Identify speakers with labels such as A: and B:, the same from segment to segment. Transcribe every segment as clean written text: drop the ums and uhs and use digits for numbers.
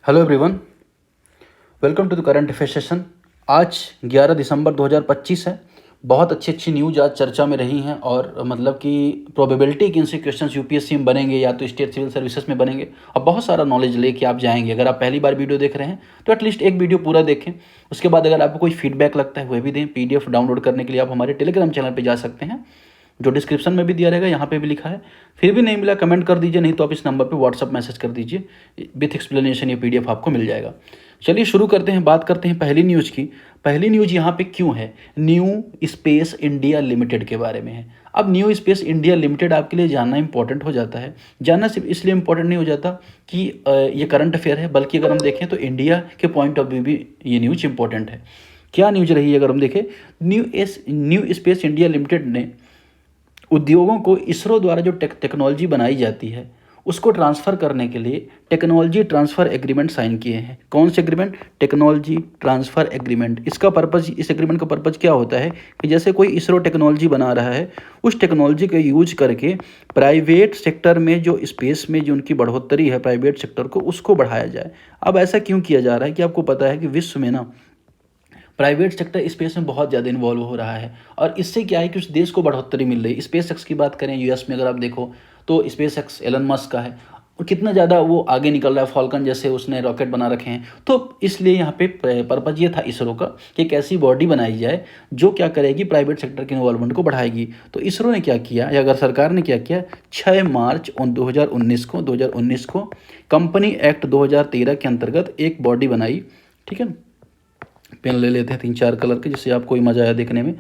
A: Hello everyone, welcome to the current affair session. आज 11 दिसंबर 2025 है। बहुत अच्छी अच्छी न्यूज़ आज चर्चा में रही हैं और मतलब कि प्रोबेबिलिटी कि इनसे क्वेश्चंस यूपीएससी में बनेंगे या तो स्टेट सिविल सर्विसेज में बनेंगे और बहुत सारा नॉलेज लेके आप जाएंगे। अगर आप पहली बार वीडियो देख रहे हैं तो एटलीस्ट एक वीडियो पूरा देखें। उसके बाद अगर आपको कोई फीडबैक लगता है वह भी दें। पीडीएफ डाउनलोड करने के लिए आप हमारे टेलीग्राम चैनल पर जा सकते हैं, जो डिस्क्रिप्शन में भी दिया रहेगा, यहाँ पे भी लिखा है। फिर भी नहीं मिला कमेंट कर दीजिए, नहीं तो आप इस नंबर पे व्हाट्सअप मैसेज कर दीजिए, विथ एक्सप्लेनेशन ये पीडीएफ आपको मिल जाएगा। चलिए शुरू करते हैं, बात करते हैं पहली न्यूज़ की। पहली न्यूज़ यहाँ पे क्यों है? न्यू स्पेस इंडिया लिमिटेड के बारे में है। अब न्यू स्पेस इंडिया लिमिटेड आपके लिए जानना इंपॉर्टेंट हो जाता है। जानना सिर्फ इसलिए इंपॉर्टेंट नहीं हो जाता कि ये करंट अफेयर है, बल्कि अगर हम देखें तो इंडिया के पॉइंट ऑफ व्यू भी ये न्यूज़ इंपॉर्टेंट है। क्या न्यूज़ रही है अगर हम देखें? न्यू स्पेस इंडिया लिमिटेड ने उद्योगों को इसरो द्वारा जो टेक्नोलॉजी बनाई जाती है उसको ट्रांसफ़र करने के लिए टेक्नोलॉजी ट्रांसफ़र एग्रीमेंट साइन किए हैं। कौन से एग्रीमेंट? Technology transfer agreement. इसका पर्पज़, इस एग्रीमेंट का पर्पज़ क्या होता है कि जैसे कोई इसरो टेक्नोलॉजी बना रहा है, उस टेक्नोलॉजी का यूज करके प्राइवेट सेक्टर में जो स्पेस में जो उनकी बढ़ोतरी है प्राइवेट सेक्टर को, उसको बढ़ाया जाए। अब ऐसा क्यों किया जा रहा है कि आपको पता है कि विश्व में ना प्राइवेट सेक्टर स्पेस में बहुत ज़्यादा इन्वॉल्व हो रहा है और इससे क्या है कि उस देश को बढ़ोतरी मिल रही है। स्पेस एक्स की बात करें, यूएस में अगर आप देखो तो स्पेस एक्स एलन मस्क का है और कितना ज़्यादा वो आगे निकल रहा है। फॉल्कन जैसे उसने रॉकेट बना रखे हैं। तो इसलिए यहाँ पे पर्पज़ ये था इसरो का कि एक ऐसी बॉडी बनाई जाए जो क्या करेगी, प्राइवेट सेक्टर के इन्वॉल्वमेंट को बढ़ाएगी। तो इसरो ने क्या किया, या अगर सरकार ने क्या किया, 6 मार्च 2019 को कंपनी एक्ट 2013 के अंतर्गत एक बॉडी बनाई। ठीक है, पेन ले लेते हैं 3-4 कलर के, जिससे आपको मज़ा आया देखने में।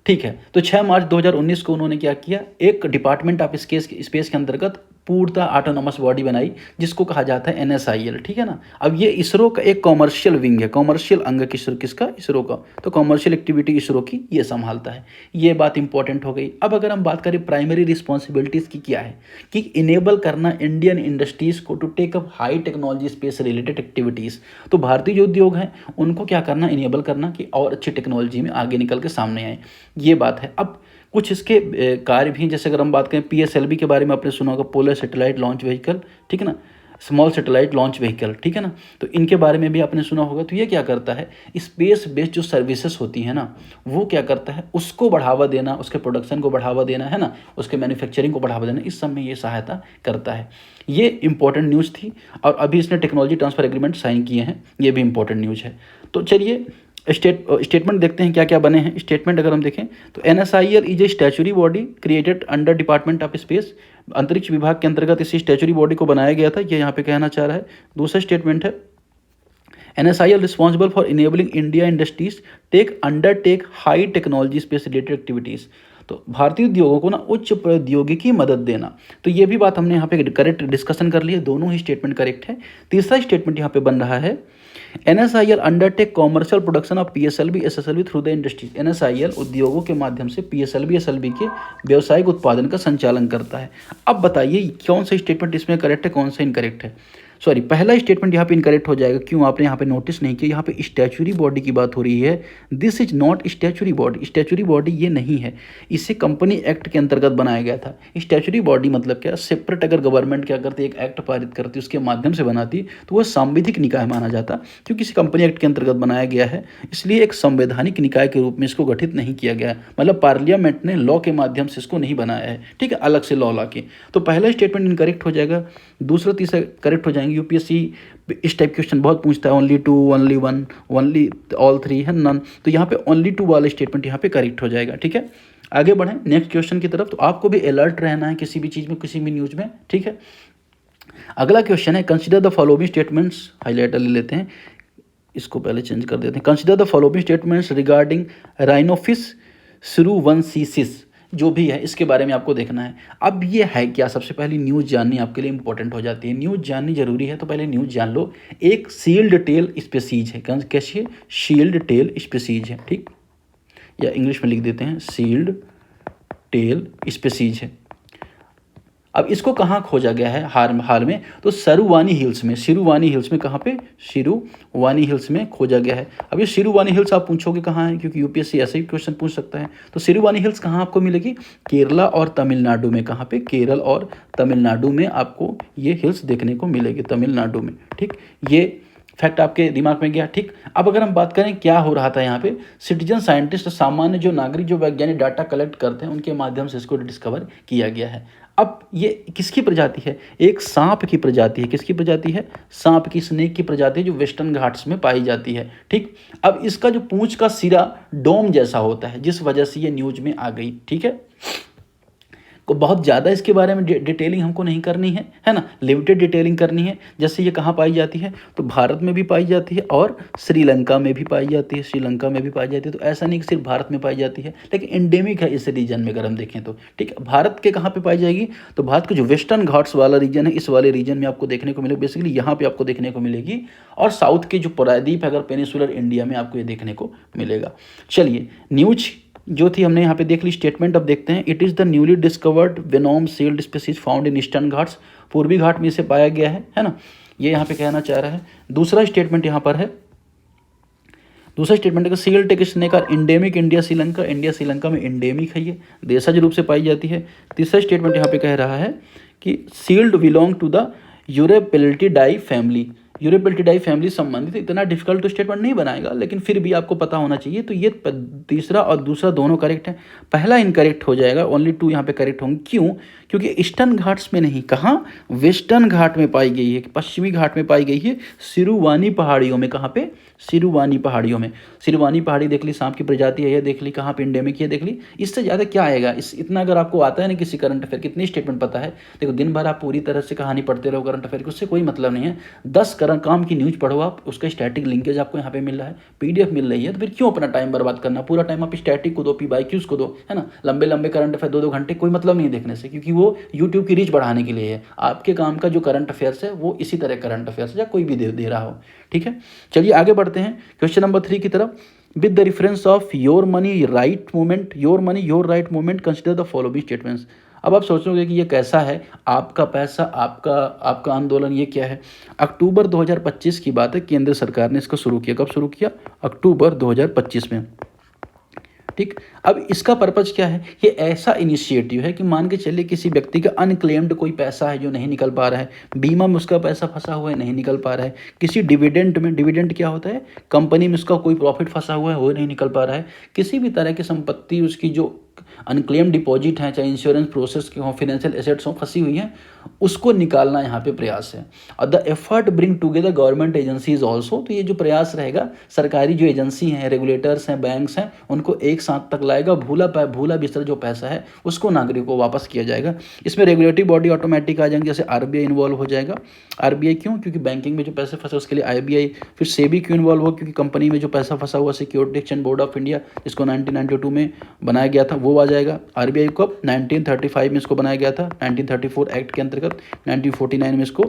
A: ठीक है, तो 6 मार्च 2019 को उन्होंने क्या किया, एक डिपार्टमेंट ऑफ स्पेस के अंतर्गत पूर्णतः ऑटोनोमस बॉडी बनाई जिसको कहा जाता है NSIL। ठीक है ना। अब ये इसरो का एक कॉमर्शियल विंग है, कॉमर्शियल अंग किसका? इसरो का। तो कॉमर्शियल एक्टिविटी इसरो की ये संभालता है। ये बात इंपॉर्टेंट हो गई। अब अगर हम बात करें प्राइमरी रिस्पॉन्सिबिलिटीज़ की, क्या है कि इनेबल करना इंडियन इंडस्ट्रीज़ को to take up high technology space related activities. तो भारतीय जो उद्योग हैं उनको क्या करना, इनेबल करना कि और अच्छी टेक्नोलॉजी में आगे निकल के सामने आए। ये बात है। अब कुछ इसके कार्य भी, जैसे अगर हम बात करें PSLV के बारे में, आपने सुना होगा, पोलर सैटेलाइट लॉन्च व्हीकल। ठीक है ना, स्मॉल सैटेलाइट लॉन्च व्हीकल। ठीक है ना, तो इनके बारे में भी आपने सुना होगा। तो ये क्या करता है, स्पेस बेस्ड जो सर्विसेज होती है ना, वो क्या करता है, उसको बढ़ावा देना, उसके प्रोडक्शन को बढ़ावा देना, है ना, उसके मैन्युफैक्चरिंग को बढ़ावा देना, इस सब में ये सहायता करता है। ये इंपॉर्टेंट न्यूज़ थी और अभी इसने टेक्नोलॉजी ट्रांसफर एग्रीमेंट साइन किए हैं, ये भी इंपॉर्टेंट न्यूज़ है। तो चलिए स्टेटमेंट देखते हैं क्या क्या बने हैं। स्टेटमेंट अगर हम देखें तो NSIL is a statutory body created under department of space. अंतरिक्ष विभाग के अंतर्गत इसी स्टैचुरी बॉडी को बनाया गया था, ये यहाँ पे कहना चाह रहा है। दूसरा स्टेटमेंट है NSIL responsible for enabling India industries undertake high technology space related activities. तो भारतीय उद्योगों को ना उच्च प्रौद्योगिकी मदद देना। तो ये भी बात हमने यहाँ पे करेक्ट डिस्कशन कर ली है, दोनों ही स्टेटमेंट करेक्ट है। तीसरा स्टेटमेंट यहाँ पे बन रहा है NSIL undertake commercial production of PSLV SSLV through the industry. NSIL उद्योगों के माध्यम से PSLV SLV के व्यावसायिक उत्पादन का संचालन करता है। अब बताइए कौन सा स्टेटमेंट इसमें करेक्ट है, कौन सा इनकरेक्ट है? सॉरी, पहला स्टेटमेंट यहाँ पे इनकरेक्ट हो जाएगा। क्यों? आपने यहाँ पे नोटिस नहीं किया, यहाँ पे स्टैचुरी बॉडी की बात हो रही है। This is not statutory body. Statutory body ये नहीं है, इसे कंपनी एक्ट के अंतर्गत बनाया गया था। स्टैचुरी बॉडी मतलब क्या, सेपरेट अगर गवर्नमेंट क्या करती है, एक एक्ट पारित करती, उसके माध्यम से बनाती, तो वह सांविधिक निकाय माना जाता। क्योंकि इसे कंपनी एक्ट के अंतर्गत बनाया गया है, इसलिए एक संवैधानिक निकाय के रूप में इसको गठित नहीं किया गया। मतलब पार्लियामेंट ने लॉ के माध्यम से इसको नहीं बनाया है। ठीक है, अलग से लॉ ला के। तो पहला स्टेटमेंट इनकरेक्ट हो जाएगा, दूसरा तीसरा करेक्ट हो जाएंगे। यूपीएससी इस टाइप क्वेश्चन बहुत पूछता है, ओनली 2, ओनली 1, ओनली ऑल 3 है, नन। तो यहाँ पे ओनली 2 वाला स्टेटमेंट यहाँ पे करेक्ट हो जाएगा। ठीक है, आगे बढ़ें नेक्स्ट क्वेश्चन की तरफ। तो आपको भी अलर्ट रहना है किसी भी चीज़ में, किसी भी न्यूज़ में। ठीक है, अगला क्वेश्चन है consider the following statements. Highlighter ले लेते हैं, इसको पहले चेंज कर देते हैं। Consider the following statements regarding Rhinophis siruvaniensis. जो भी है इसके बारे में आपको देखना है। अब ये है क्या, सबसे पहले न्यूज़ जाननी आपके लिए इंपॉर्टेंट हो जाती है। न्यूज़ जाननी जरूरी है, तो पहले न्यूज़ जान लो। एक सील्ड टेल स्पीसीज है। कैसी है? शील्ड टेल स्पीसीज है। ठीक, या इंग्लिश में लिख देते हैं सील्ड टेल स्पीसीज है। अब इसको कहाँ खोजा गया है हाल में, तो सिरुवानी हिल्स में। सिरुवानी हिल्स में कहाँ पे, सिरुवानी हिल्स में खोजा गया है। अब ये सिरुवानी हिल्स आप पूछोगे कहाँ है, क्योंकि यूपीएससी ऐसे ही क्वेश्चन पूछ सकता है। तो सिरुवानी हिल्स कहाँ आपको मिलेगी, केरला और तमिलनाडु में। कहाँ पे, केरल और तमिलनाडु में आपको ये हिल्स देखने को मिलेगी, तमिलनाडु में। ठीक, ये फैक्ट आपके दिमाग में गया। ठीक, अब अगर हम बात करें क्या हो रहा था यहाँ पे, सिटीजन साइंटिस्ट, सामान्य जो नागरिक, जो वैज्ञानिक डाटा कलेक्ट करते हैं, उनके माध्यम से इसको डिस्कवर किया गया है। अब ये किसकी प्रजाति है, एक सांप की प्रजाति है। किसकी प्रजाति है, सांप की, स्नेक की प्रजाति है, जो वेस्टर्न घाट्स में पाई जाती है। ठीक, अब इसका जो पूंछ का सिरा डोम जैसा होता है, जिस वजह से ये न्यूज में आ गई। ठीक है, को बहुत ज़्यादा इसके बारे में डिटेलिंग हमको नहीं करनी है ना, लिमिटेड डिटेलिंग करनी है। जैसे ये कहाँ पाई जाती है, तो भारत में भी पाई जाती है और श्रीलंका में भी पाई जाती है, श्रीलंका में भी पाई जाती है। तो ऐसा नहीं कि सिर्फ भारत में पाई जाती है, लेकिन एंडेमिक है इस रीजन में अगर हम देखें तो। ठीक है, भारत के कहाँ पर पाई जाएगी, तो भारत का जो वेस्टर्न घाट्स वाला रीजन है, इस वाले रीजन में आपको देखने को मिलेगी, बेसिकली यहाँ पर आपको देखने को मिलेगी। और साउथ के जो प्रायद्वीप है, अगर पेनिसुलर इंडिया में आपको ये देखने को मिलेगा। चलिए, न्यूज जो थी हमने यहाँ पे देख ली, स्टेटमेंट अब देखते हैं। It is the newly discovered venom sealed species found in Eastern Ghats, Purvi Ghat में इसे पाया गया है ना, ये यहाँ पे कहना चाह रहा है। दूसरा स्टेटमेंट यहाँ पर है, दूसरा स्टेटमेंट है sealed tech snake are endemic India Sri Lanka, India Sri Lanka में इंडेमिक है, ये देशज रूप से पाई जाती है। तीसरा स्टेटमेंट यहाँ पे कह रहा है कि shield belong to the Uropeltidae family, Uropeltidae family संबंधित। इतना डिफिकल्ट तो स्टेटमेंट नहीं बनाएगा, लेकिन फिर भी आपको पता होना चाहिए। तो ये तीसरा और दूसरा दोनों करेक्ट है, पहला इनकरेक्ट हो जाएगा, ओनली 2 यहाँ पे करेक्ट होंगे। क्यों, क्योंकि ईस्टर्न घाट्स में नहीं, कहाँ, वेस्टर्न घाट में पाई गई है, पश्चिमी घाट में पाई गई है, सिरुवानी पहाड़ियों में। कहाँ पे, सिरुवानी पहाड़ियों में। सिरुवानी पहाड़ी देख ली, सांप की प्रजाति है, ये देख ली, कहाँ पे, इंडेमिक, ये देख ली। इससे ज़्यादा क्या आएगा, इतना अगर आपको आता है ना किसी करंट अफेयर, कितनी स्टेटमेंट पता है। देखो, दिन भर आप पूरी तरह से कहानी पढ़ते रहो करंट अफेयर की, उससे कोई मतलब नहीं है। 10 काम की न्यूज़ पढ़ो आप, उसका स्टैटिक लिंकेज आपको यहाँ पे मिल रहा है, PDF मिल रही है, तो फिर क्यों अपना टाइम बर्बाद करना। पूरा टाइम आप स्टैटिक को दो, PYQs को दो, है ना। लंबे लंबे करंट अफेयर 2-2 घंटे, कोई मतलब नहीं देखने से, क्योंकि वो यूट्यूब की रीच बढ़ाने के लिए है। आपके काम का जो करंट अफेयर्स है वो इसी तरह करंट अफेयर्स या कोई भी दे रहा हो। ठीक है, चलिए आगे बढ़ते हैं क्वेश्चन नंबर 3 की तरफ। With the reference of your money right movement, your money your right movement, consider the following statements. अब आप सोचोगे कि ये कैसा है, आपका पैसा आपका आंदोलन, ये क्या है। अक्टूबर 2025 की बात है, केंद्र सरकार ने इसको शुरू किया। कब शुरू किया, अक्टूबर 2025 में। ठीक, अब इसका पर्पज क्या है, ये ऐसा इनिशिएटिव है कि मान के चलिए किसी व्यक्ति का अनक्लेम्ड कोई पैसा है जो नहीं निकल पा रहा है, बीमा में उसका पैसा फंसा हुआ है, नहीं निकल पा रहा है, किसी डिविडेंड में, डिविडेंड क्या होता है, कंपनी में उसका कोई प्रॉफिट फंसा हुआ है, वो नहीं निकल पा रहा है, किसी भी तरह की संपत्ति उसकी जो अनक्लेम डिपॉजिट हैं, चाहे इंश्योरेंस प्रोसेस के हों, फाइनेंशियल एसेट्स हों, फंसी हुई हैं, उसको निकालना यहाँ पे प्रयास है। और the effort bring together government agencies also, तो ये जो प्रयास रहेगा, सरकारी जो एजेंसी हैं, रेगुलेटर्स हैं, बैंक्स हैं, उनको एक साथ तक लाएगा। भूला बिस्तर जो पैसा है उसको नागरिकों को वापस किया जाएगा। इसमें रेगुलेटरी बॉडी ऑटोमेटिक आ जाएंगे, जैसे RBI इन्वॉल्व हो जाएगा। RBI क्यों, क्योंकि बैंकिंग में जो पैसे फंसे उसके लिए IBI, फिर SEBI क्यों इन्वॉल्व हो, क्योंकि कंपनी में जो पैसा फंसा हुआ, security exchange board of India जिसको 1992 में बनाया गया था, वो आ जाएगा। RBI को 1935 में इसको बनाया गया था, 1934 एक्ट के अंतर्गत, 1949 में इसको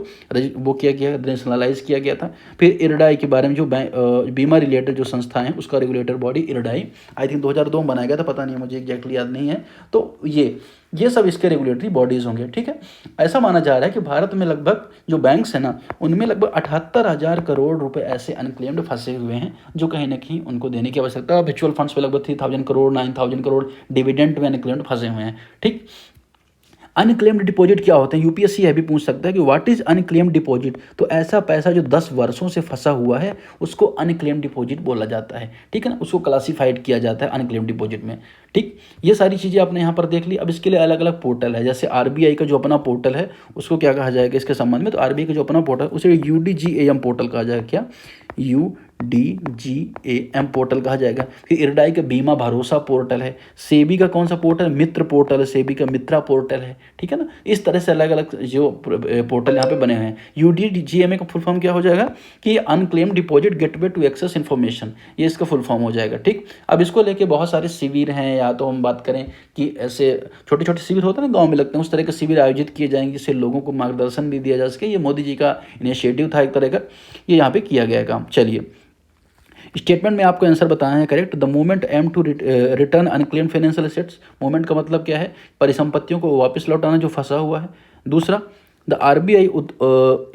A: वो किया गया, नेशनलाइज किया गया था। फिर IRDAI के बारे में जो बीमा रिलेटेड जो संस्थाएं हैं, उसका regulator body IRDAI I think 2002 में बनाया गया था, पता नहीं मुझे एग्जैक्टली याद नहीं है। तो ये सब इसके रेगुलेटरी बॉडीज़ होंगे। ठीक है, ऐसा माना जा रहा है कि भारत में लगभग जो बैंक्स हैं ना, उनमें लगभग 78,000 करोड़ रुपए ऐसे अनक्लेम्ड फंसे हुए हैं, जो कहीं ना कहीं उनको देने की आवश्यकता है। म्यूचुअल फंड्स पे लगभग 3,000 करोड़, 9,000 करोड़ डिविडेंड में अनक्लेम्ड फंसे हुए हैं। ठीक, अनक्लेम्ड डिपॉजिट क्या होते हैं, यूपीएससी यह भी पूछ सकता है कि व्हाट इज अनक्लेम्ड डिपॉजिट। तो ऐसा पैसा जो 10 वर्षों से फंसा हुआ है, उसको अनक्लेम्ड डिपॉजिट बोला जाता है। ठीक है ना, उसको क्लासीफाइड किया जाता है अनक्लेम्ड डिपॉजिट में। ठीक, ये सारी चीज़ें आपने यहाँ पर देख ली। अब इसके लिए अलग अलग पोर्टल है, जैसे RBI का जो अपना पोर्टल है, उसको क्या कहा जाएगा इसके संबंध में, तो RBI का जो अपना पोर्टल, उसे UDGAM पोर्टल कहा जाएगा। क्या, UDGAM पोर्टल कहा जाएगा। फिर IRDAI का बीमा भरोसा पोर्टल है। SEBI का कौन सा पोर्टल, मित्र पोर्टल है, SEBI का मित्रा पोर्टल है। ठीक है ना, इस तरह से अलग अलग जो पोर्टल यहाँ पे बने हुए हैं। UDGAM का फुल फॉर्म क्या हो जाएगा कि unclaimed deposit gateway to access information, ये इसका फुल फॉर्म हो जाएगा। ठीक, अब इसको लेके बहुत सारे शिविर हैं, या तो हम बात करें कि ऐसे छोटे छोटे शिविर होते हैं ना गाँव में लगते हैं, उस तरह के शिविर आयोजित किए जाएंगे, जिससे लोगों को मार्गदर्शन भी दिया जा सके। ये मोदी जी का इनिशिएटिव था एक तरह का, ये यहाँ पे किया गया काम। चलिए, स्टेटमेंट में आपको आंसर बताया है correct. The movement aim to return unclaimed financial assets, movement का मतलब क्या है, परिसंपत्तियों को वापस लौटाना जो फंसा हुआ है। दूसरा, the RBI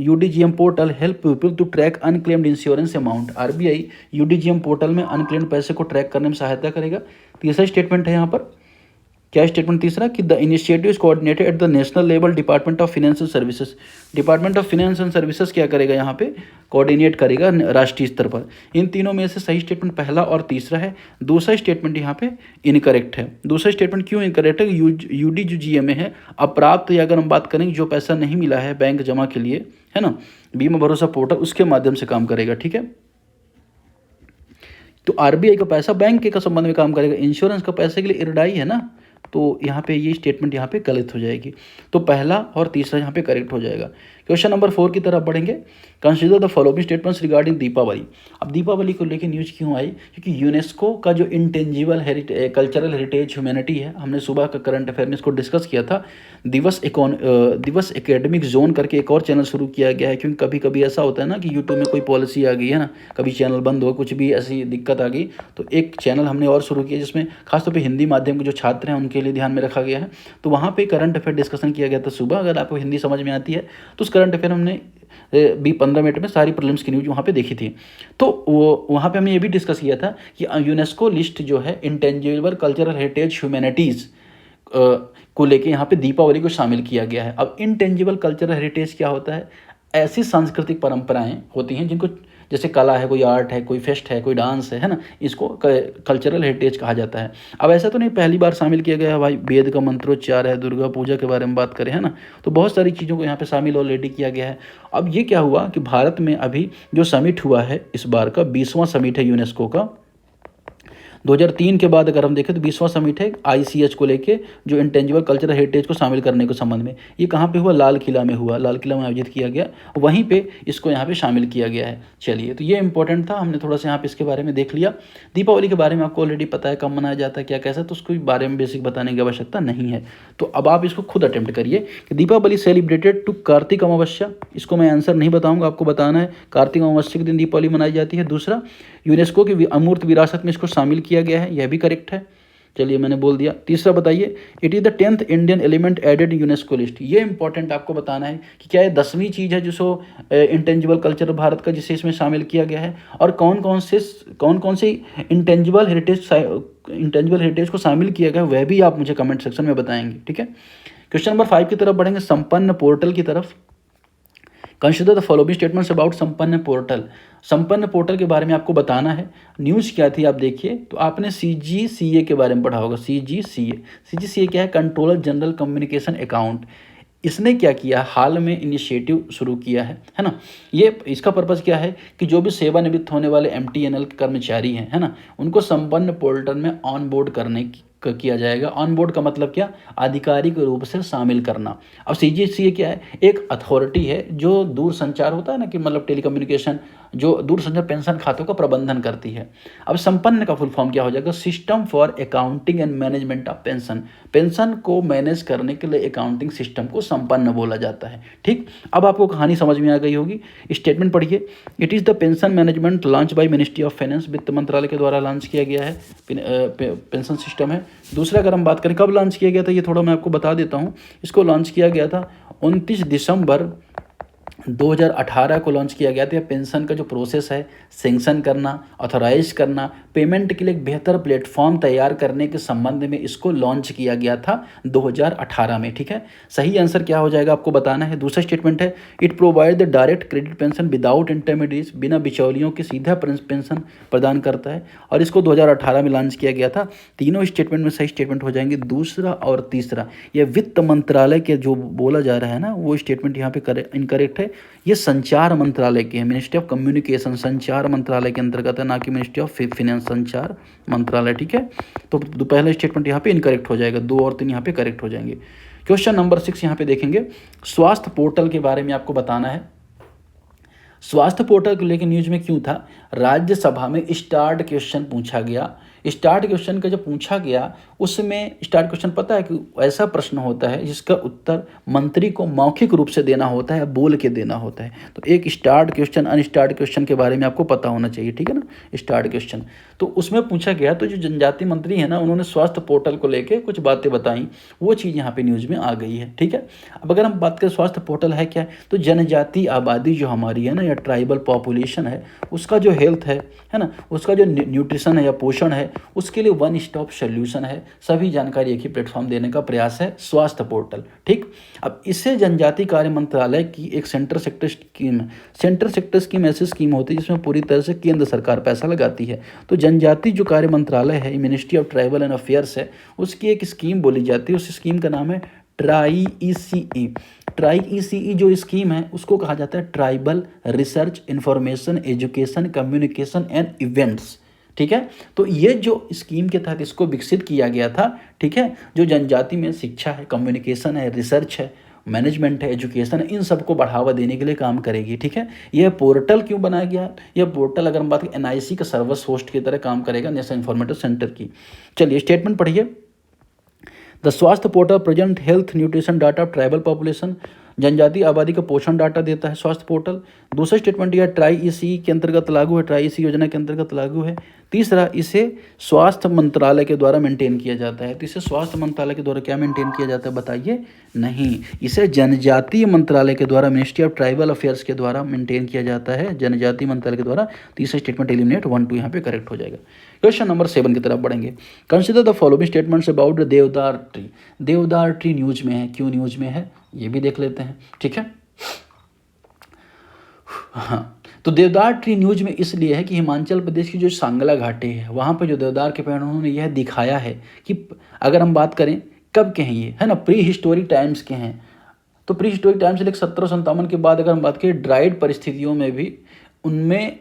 A: UDGM portal help people to track unclaimed insurance amount. RBI UDGM portal में अनक्लेम्ड पैसे को ट्रैक करने में सहायता करेगा। तीसरा स्टेटमेंट है यहाँ पर, क्या स्टेटमेंट तीसरा, कि the initiative is coordinated at the national level department of financial services. Department of finance and services क्या करेगा यहाँ पे, कोऑर्डिनेट करेगा राष्ट्रीय स्तर पर। इन तीनों में से सही स्टेटमेंट पहला और तीसरा है। दूसरा स्टेटमेंट यहाँ पे इनकरेक्ट है। दूसरा स्टेटमेंट क्यों इनकरेक्ट है, यूडी जो GMA है अप्राप्त, या अगर हम बात करें जो पैसा नहीं मिला है बैंक जमा के लिए, है ना, बीमा भरोसा पोर्टल उसके माध्यम से काम करेगा। ठीक है, तो RBI का पैसा बैंक के संबंध में काम करेगा, इंश्योरेंस का पैसे के लिए इरडाई है ना, तो यहाँ पे ये स्टेटमेंट यहाँ पे गलत हो जाएगी। तो पहला और तीसरा यहाँ पे करेक्ट हो जाएगा। क्वेश्चन नंबर 4 की तरफ बढ़ेंगे। Consider the following statements regarding Deepavali. अब दीपावली को लेकर न्यूज क्यों आई, क्योंकि यूनेस्को का जो इंटेंजिबल कल्चरल हेरिटेज ह्यूमैनिटी है, हमने सुबह का करंट अफेयर में इसको डिस्कस किया था। दिवस एकेडमिक जोन करके एक और चैनल शुरू किया गया है, क्योंकि कभी कभी ऐसा होता है ना कि यूट्यूब में कोई पॉलिसी आ गई है ना, कभी चैनल बंद हो, कुछ भी ऐसी दिक्कत आ गई, तो एक चैनल हमने और शुरू किया जिसमें खासतौर पर हिंदी माध्यम के जो छात्र हैं उनके लिए ध्यान में रखा गया है। तो वहाँ पे करंट अफेयर डिस्कशन किया गया था सुबह। अगर आपको हिंदी समझ में आती है तो उस करंट अफेयर हमने 15 मिनट में सारी प्रीलिम्स की न्यूज वहाँ पे देखी थी। तो वो वहाँ पे हमने ये भी डिस्कस किया था कि यूनेस्को लिस्ट जो है इंटेंजिबल कल्चरल हेरिटेज ह्यूमैनिटीज़ को लेके यहाँ पे दीपावली को शामिल किया गया है। अब इंटेंजिबल कल्चरल हेरिटेज क्या होता है, ऐसी सांस्कृतिक परंपराएं होती हैं जिनको, जैसे कला है, कोई आर्ट है, कोई फेस्ट है, कोई डांस है ना, इसको कल्चरल हेरिटेज कहा जाता है। अब ऐसा तो नहीं पहली बार शामिल किया गया है भाई, वेद का मंत्रोच्चार है, दुर्गा पूजा के बारे में बात करें, है ना, तो बहुत सारी चीज़ों को यहाँ पे शामिल ऑलरेडी किया गया है। अब ये क्या हुआ कि भारत में अभी जो समिट हुआ है, इस बार का 20वां समिट है यूनेस्को का, 2003 के बाद अगर हम देखें तो 20वां समिट है ICH को लेके, जो इंटेंजिबल कल्चरल हेरिटेज को शामिल करने के संबंध में। ये कहाँ पे हुआ, लाल किला में हुआ, लाल किला में आयोजित किया गया, वहीं पे इसको यहाँ पे शामिल किया गया है। चलिए, तो ये इंपॉर्टेंट था, हमने थोड़ा सा यहाँ पे इसके बारे में देख लिया। दीपावली के बारे में आपको ऑलरेडी पता है, कब मनाया जाता है, क्या कैसा, तो उसको बारे में बेसिक बताने की आवश्यकता नहीं है। तो अब आप इसको खुद अटेम्प्ट करिए कि दीपावली सेलिब्रेटेड टू कार्तिक अमावस्या। इसको मैं आंसर नहीं बताऊँगा, आपको बताना है कार्तिक अमावस्या के दिन दीपावली मनाई जाती है। दूसरा, यूनेस्को की अमूर्त विरासत में इसको शामिल किया गया है, यह भी करेक्ट है, चलिए मैंने बोल दिया। तीसरा बताइए, it is the 10th Indian element added UNESCO list. ये इंपॉर्टेंट आपको बताना है कि क्या ये 10वीं चीज़ है जिसको इंटेंजिबल कल्चर भारत का, जिसे इसमें शामिल किया गया है, और कौन कौन से इंटेंजिबल हेरिटेज को शामिल किया गया है, वह भी आप मुझे कमेंट सेक्शन में बताएंगे। ठीक है, क्वेश्चन नंबर 5 की तरफ बढ़ेंगे, संपन्न पोर्टल की तरफ। Consider the following statements about संपन्न पोर्टल। संपन्न पोर्टल के बारे में आपको बताना है। न्यूज़ क्या थी आप देखिए, तो आपने CGCA के बारे में पढ़ा होगा। CGCA क्या है, कंट्रोलर जनरल कम्युनिकेशन अकाउंट। इसने क्या किया, हाल में इनिशिएटिव शुरू किया है ना। ये इसका पर्पज़ क्या है कि जो भी सेवानिवृत्त होने वाले MTNL के कर्मचारी हैं, है ना, उनको संपन्न पोर्टल में ऑन बोर्ड किया जाएगा। ऑन बोर्ड का मतलब क्या, आधिकारिक रूप से शामिल करना। अब CGCA क्या है, एक अथॉरिटी है जो दूर संचार होता है ना, कि मतलब टेलीकम्युनिकेशन, जो दूर संचार पेंशन खातों का प्रबंधन करती है। अब संपन्न का फुल फॉर्म क्या हो जाएगा, system for accounting and management of pension. Pension को मैनेज करने के लिए अकाउंटिंग सिस्टम को संपन्न बोला जाता है। ठीक, अब आपको कहानी समझ में आ गई होगी। स्टेटमेंट पढ़िए, it is the pension management launch by ministry of finance. वित्त मंत्रालय के द्वारा लॉन्च किया गया है पेंशन सिस्टम है। दूसरा, अगर हम बात करें कब लॉन्च किया गया था, ये थोड़ा मैं आपको बता देता हूँ। इसको लॉन्च किया गया था 29 दिसंबर 2018 को लॉन्च किया गया था। पेंशन का जो प्रोसेस है, सेंक्शन करना, ऑथराइज करना, पेमेंट के लिए एक बेहतर प्लेटफॉर्म तैयार करने के संबंध में इसको लॉन्च किया गया था 2018 में। ठीक है, सही आंसर क्या हो जाएगा आपको बताना है। दूसरा स्टेटमेंट है, it provide the direct credit pension without intermediates. बिना बिचौलियों के सीधा पेंशन प्रदान करता है, और इसको 2018 में लॉन्च किया गया था। तीनों स्टेटमेंट में सही स्टेटमेंट हो जाएंगे दूसरा और तीसरा। ये वित्त मंत्रालय के जो बोला जा रहा है ना, वो स्टेटमेंट यहाँ पे इनकरेक्ट है। ये संचार मंत्रालय के हैं, मिनिस्ट्री ऑफ कम्युनिकेशन संचार मंत्रालय के अंतर्गत है, ना कि मिनिस्ट्री ऑफ फाइनेंस संचार मंत्रालय। ठीक है, तो पहला स्टेटमेंट यहाँ पे इनकरेक्ट हो जाएगा, 2 और 3 यहाँ पे करेक्ट हो जाएंगे। क्वेश्चन नंबर 6 यहाँ पे देखेंगे, स्वास्थ्य पोर्टल के बारे में आपको बताना है। स्वास्थ्य पोर्टल को लेकर न्यूज में क्यों था, राज्यसभा में स्टार्ट क्वेश्चन पूछा गया। स्टार्ट क्वेश्चन का जो पूछा गया उसमें स्टार्ट क्वेश्चन पता है कि ऐसा प्रश्न होता है जिसका उत्तर मंत्री को मौखिक रूप से देना होता है, बोल के देना होता है। तो एक स्टार्ट क्वेश्चन अनस्टार्ट क्वेश्चन के बारे में आपको पता होना चाहिए, ठीक है ना। स्टार्ट क्वेश्चन तो उसमें पूछा गया, तो जो जनजाति मंत्री है ना, उन्होंने स्वास्थ्य पोर्टल को लेके कुछ बातें बताई, वो चीज़ यहाँ पे न्यूज़ में आ गई है, ठीक है। अब अगर हम बात करें स्वास्थ्य पोर्टल है क्या, तो जनजाति आबादी जो हमारी है ना, या ट्राइबल पॉपुलेशन है, उसका जो हेल्थ है ना, उसका जो न्यूट्रिशन है या पोषण है, उसके लिए वन स्टॉप सोल्यूशन है। सभी जानकारी एक ही प्लेटफॉर्म देने का प्रयास है स्वास्थ्य पोर्टल, ठीक। अब इससे जनजाति कार्य मंत्रालय की एक सेंटर सेक्टर स्कीम है। सेंटर सेक्टर स्कीम ऐसी स्कीम होती है जिसमें पूरी तरह से केंद्र सरकार पैसा लगाती है। तो जनजाति जो कार्य मंत्रालय है, ministry of tribal and affairs है, उसकी एक स्कीम बोली जाती है। उस स्कीम का नाम है ट्राई-ECE। ट्राई-ECE जो स्कीम है उसको कहा जाता है tribal research information education communication and events, ठीक है। तो ये जो स्कीम के तहत इसको विकसित किया गया था, ठीक है, जो जनजाति में शिक्षा है, कम्युनिकेशन है, रिसर्च है, मैनेजमेंट है, एजुकेशन है, इन सबको बढ़ावा देने के लिए काम करेगी, ठीक है। यह पोर्टल क्यों बनाया गया? यह पोर्टल अगर हम बात करें NIC का सर्विस होस्ट की तरह काम करेगा, नेशनल इंफॉर्मेटिव सेंटर की। चलिए स्टेटमेंट पढ़िए। द स्वास्थ्य portal present health nutrition data of tribal population, जनजाति आबादी का पोषण डाटा देता है स्वास्थ्य पोर्टल। दूसरा स्टेटमेंट यह ट्राई-ECE के अंतर्गत लागू है, ट्राई-ECE योजना के अंतर्गत लागू है। तीसरा, इसे स्वास्थ्य मंत्रालय के द्वारा मेंटेन किया जाता है। तो इसे स्वास्थ्य मंत्रालय के द्वारा क्या मेंटेन किया जाता है बताइए? नहीं, इसे जनजातीय मंत्रालय के द्वारा, मिनिस्ट्री ऑफ ट्राइबल अफेयर्स के द्वारा मेंटेन किया जाता है, जनजातीय मंत्रालय के द्वारा। तीसरा स्टेटमेंट एलिमिनेट 1 2 यहाँ पे करेक्ट हो जाएगा। क्वेश्चन नंबर 7 की तरफ बढ़ेंगे। Consider the following statements about the देवदार ट्री। देवदार ट्री न्यूज में है, क्यों न्यूज में है ये भी देख लेते हैं, ठीक है। हाँ, तो देवदार ट्री न्यूज में इसलिए है कि हिमाचल प्रदेश की जो सांगला घाटी है, वहाँ पे जो देवदार के पेड़ उन्होंने यह दिखाया है कि अगर हम बात करें कब के हैं ये, है ना, प्री हिस्टोरिक टाइम्स के हैं। तो प्री हिस्टोरिक टाइम से लेकर 1757 के बाद अगर हम बात करें ड्राइड परिस्थितियों में भी उनमें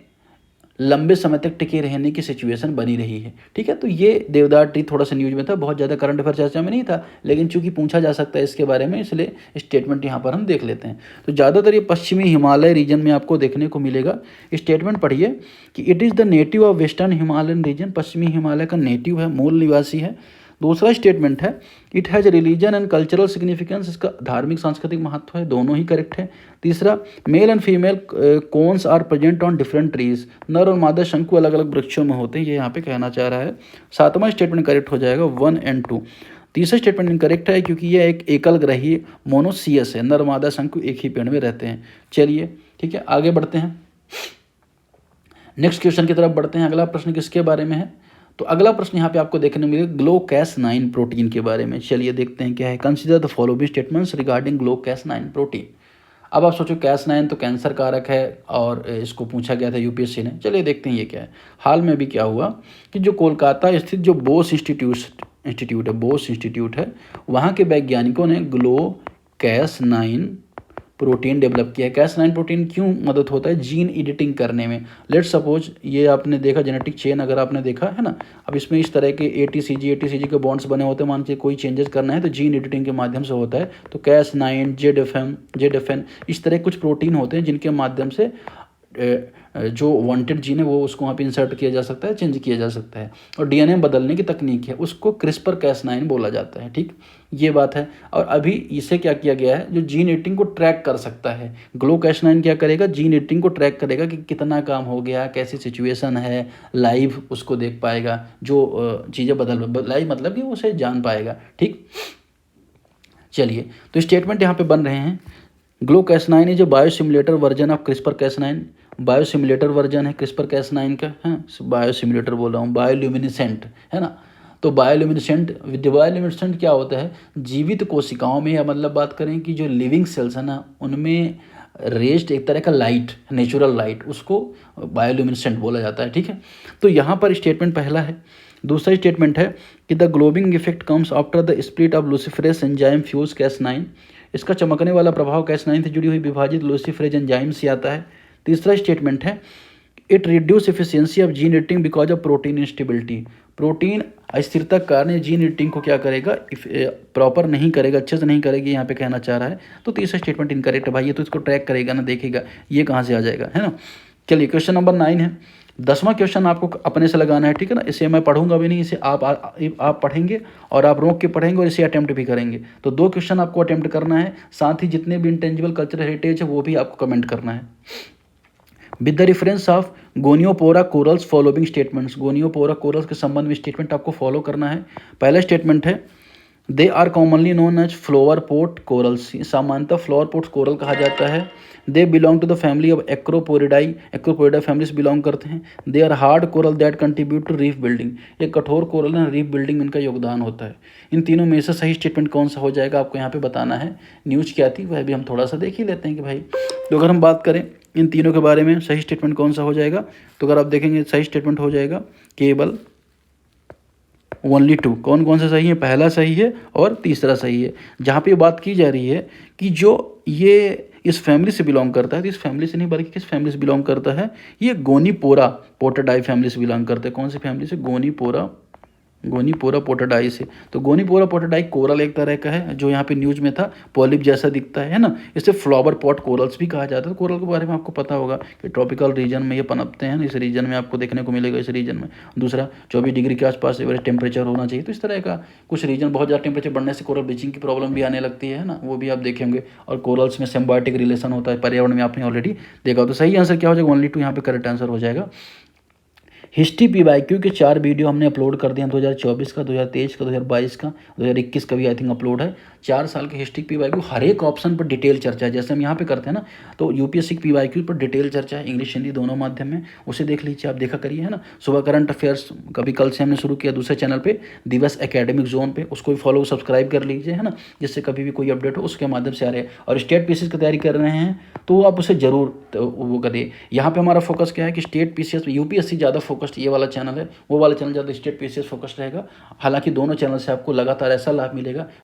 A: लंबे समय तक टिके रहने की सिचुएशन बनी रही है, ठीक है। तो ये देवदार ट्री थोड़ा सा न्यूज में था, बहुत ज़्यादा करंट अफेयर चर्चा में नहीं था, लेकिन चूंकि पूछा जा सकता है इसके बारे में, इसलिए स्टेटमेंट यहाँ पर हम देख लेते हैं। तो ज़्यादातर ये पश्चिमी हिमालय रीजन में आपको देखने को मिलेगा। स्टेटमेंट पढ़िए कि it is the native of western Himalayan region, पश्चिमी हिमालय का नेटिव है, मूल निवासी है। दूसरा स्टेटमेंट है it has religion and cultural significance, इसका धार्मिक सांस्कृतिक महत्व है, दोनों ही करेक्ट है। तीसरा, male and female cones are present on different trees, नर और मादा शंकु अलग अलग वृक्षों में होते हैं, ये यहाँ पे कहना चाह रहा है। सातवां स्टेटमेंट करेक्ट हो जाएगा 1 और 2। तीसरा स्टेटमेंट इनकरेक्ट है क्योंकि यह एक एकल ग्रही मोनोसियस है, नर मादा शंकु एक ही पेड़ में रहते हैं। चलिए ठीक है, आगे बढ़ते हैं, नेक्स्ट क्वेश्चन की तरफ बढ़ते हैं। अगला प्रश्न किसके बारे में है? तो अगला प्रश्न यहाँ पे आपको देखने मिलेगा ग्लोकैस9 प्रोटीन के बारे में। चलिए देखते हैं क्या है। Consider the following statements regarding ग्लोकैस9 प्रोटीन। अब आप सोचो कैस9 तो कैंसर कारक है और इसको पूछा गया था यूपीएससी ने। चलिए देखते हैं ये क्या है। हाल में भी क्या हुआ कि जो कोलकाता स्थित जो बोस इंस्टीट्यूट है वहाँ के वैज्ञानिकों ने ग्लोकैस9 प्रोटीन डेवलप किया है। कैस9 प्रोटीन क्यों मदद होता है? जीन एडिटिंग करने में। लेट सपोज ये आपने देखा जेनेटिक चेन, अगर आपने देखा है ना, अब इसमें इस तरह के ATCG के बॉन्ड्स बने होते हैं, मान लीजिए कोई चेंजेस करना है तो जीन एडिटिंग के माध्यम से होता है। तो कैस9, जेडएफएन इस तरह कुछ प्रोटीन होते हैं जिनके माध्यम से जो वांटेड जीन है वो उसको वहाँ पे इंसर्ट किया जा सकता है, चेंज किया जा सकता है। और DNA बदलने की तकनीक है, उसको क्रिस्पर कैस9 बोला जाता है। ठीक, ये बात है। और अभी इसे क्या किया गया है, जो जीन एडिटिंग को ट्रैक कर सकता है। ग्लोकैस9 क्या करेगा? जीन एडिटिंग को ट्रैक करेगा कि कितना काम हो गया, कैसी सिचुएशन है, लाइव उसको देख पाएगा, जो चीज़ें लाइव मतलब कि उसे जान पाएगा। ठीक, चलिए तो स्टेटमेंट यहाँ पे बन रहे हैं। ग्लोकैस9 इज जो बायोसिमुलेटर वर्जन ऑफ क्रिस्पर कैस9, बायोसिमुलेटर वर्जन है क्रिस्पर कैस9 का, है बायोसिमुलेटर बोल रहा हूँ, बायोल्यूमिनेसेंट है ना। तो बायोल्यूमिनेसेंट क्या होता है? जीवित कोशिकाओं में, या मतलब बात करें कि जो लिविंग सेल्स है ना उनमें रेस्ट एक तरह का लाइट, नेचुरल लाइट, उसको बायोल्यूमिनेसेंट बोला जाता है। ठीक है, तो यहाँ पर स्टेटमेंट पहला है। दूसरा स्टेटमेंट है कि the glowing effect comes after the split of luciferase enzyme fuse कैस9, इसका चमकने वाला प्रभाव कैस9 से जुड़ी हुई विभाजित लूसिफरेज एंजाइम से आता है। तीसरा स्टेटमेंट है it reduce efficiency of gene editing because of protein instability, protein अस्थिरता के कारण जीन एडिटिंग को क्या करेगा, प्रॉपर नहीं करेगा, अच्छे से नहीं करेगी, यहाँ पे कहना चाह रहा है। तो तीसरा स्टेटमेंट इनकरेक्ट है भाई, ये तो इसको ट्रैक करेगा ना, देखेगा ये कहाँ से आ जाएगा, है ना। चलिए क्वेश्चन नंबर 9 है। 10वां क्वेश्चन आपको अपने से लगाना है, ठीक है ना। इसे मैं पढ़ूंगा भी नहीं, इसे आप पढ़ेंगे और आप रोक के पढ़ेंगे और इसे अटेम्प्ट भी करेंगे। तो 2 क्वेश्चन आपको अटेम्प्ट करना है, साथ ही जितने भी इंटेंजिबल कल्चरल हेरिटेज है वो भी आपको कमेंट करना है। With the reference of Goniopora corals following statements, Goniopora corals के संबंध में स्टेटमेंट आपको फॉलो करना है। पहला स्टेटमेंट है they are commonly known as flower pot corals, सामान्यतः फ्लावर पोट कोरल कहा जाता है। They belong to the family of Acroporidae, Acroporidae family से बिलोंग करते हैं। They are hard coral that contribute to reef building, ये कठोर कोरल है, रीफ बिल्डिंग में इनका योगदान होता है। इन तीनों में से सही स्टेटमेंट कौन सा हो जाएगा आपको यहाँ पे बताना है। न्यूज़ क्या थी वह भी हम थोड़ा सा देख ही लेते हैं कि भाई, तो अगर हम बात करें इन तीनों के बारे में सही स्टेटमेंट कौन सा हो जाएगा, तो अगर आप देखेंगे सही स्टेटमेंट हो जाएगा केवल ओनली 2। कौन कौन सा सही है, पहला सही है और तीसरा सही है। जहाँ पे बात की जा रही है कि जो ये इस फैमिली से बिलोंग करता है, तो इस फैमिली से नहीं बल्कि किस फैमिली से बिलोंग करता है, ये गोनीपोरा पोटाडाई फैमिली से बिलोंग करते हैं। कौन सी फैमिली से, गोनीपोरा पोटाडाई से। तो गोनीपोरा पोटाडाई कोरल एक तरह का है जो यहाँ पे न्यूज़ में था, पॉलिप जैसा दिखता है ना। इसे फ्लावर पॉट कोरल्स भी कहा जाता है। कोरल के बारे में आपको पता होगा कि ट्रॉपिकल रीजन में ये पनपते हैं, इस रीजन में आपको देखने को मिलेगा, इस रीजन में। दूसरा 24 डिग्री के आसपास एवरेज टेम्परेचर होना चाहिए। तो इस तरह का कुछ रीजन, बहुत ज़्यादा टेम्परेचर बढ़ने से कोरल ब्लीचिंग की प्रॉब्लम भी आने लगती है ना, वो भी आप देखेंगे। और कोरल्स में सिम्बायोटिक रिलेशन होता है पर्यावरण में, आपने ऑलरेडी देखा। तो सही आंसर क्या हो जाएगा, ओनली 2 यहाँ पे करेक्ट आंसर हो जाएगा। हिस्ट्री PYQ के 4 वीडियो हमने अपलोड कर दिए हैं, 2024 का, 2023 का, 2022 का, 2021 का भी आई थिंक अपलोड है। 4 साल के हिस्ट्री PYQ, हर एक ऑप्शन पर डिटेल चर्चा है, जैसे हम यहाँ पे करते हैं ना। तो UPSC की PYQ पर डिटेल चर्चा है, इंग्लिश हिंदी दोनों माध्यम में। उसे देख लीजिए, आप देखा करिए, है ना। सुबह करंट अफेयर्स कभी कल से हमने शुरू किया दूसरे चैनल पे, दिवस एकेडमिक जोन पे, उसको भी फॉलो सब्सक्राइब कर लीजिए, है ना, जिससे कभी भी कोई अपडेट हो उसके माध्यम से आ रहे हैं। और स्टेट पीसीएस की तैयारी कर रहे हैं तो आप उसे जरूर वो करिए। यहाँ पे हमारा फोकस क्या है कि स्टेट पीसीएस, UPSC ज़्यादा फोकस्ड ये वाला चैनल है, वो वाला चैनल ज़्यादा स्टेट पीसीएस फोकस्ड रहेगा। हालांकि दोनों चैनल से आपको लगातार ऐसा लाभ मिलेगा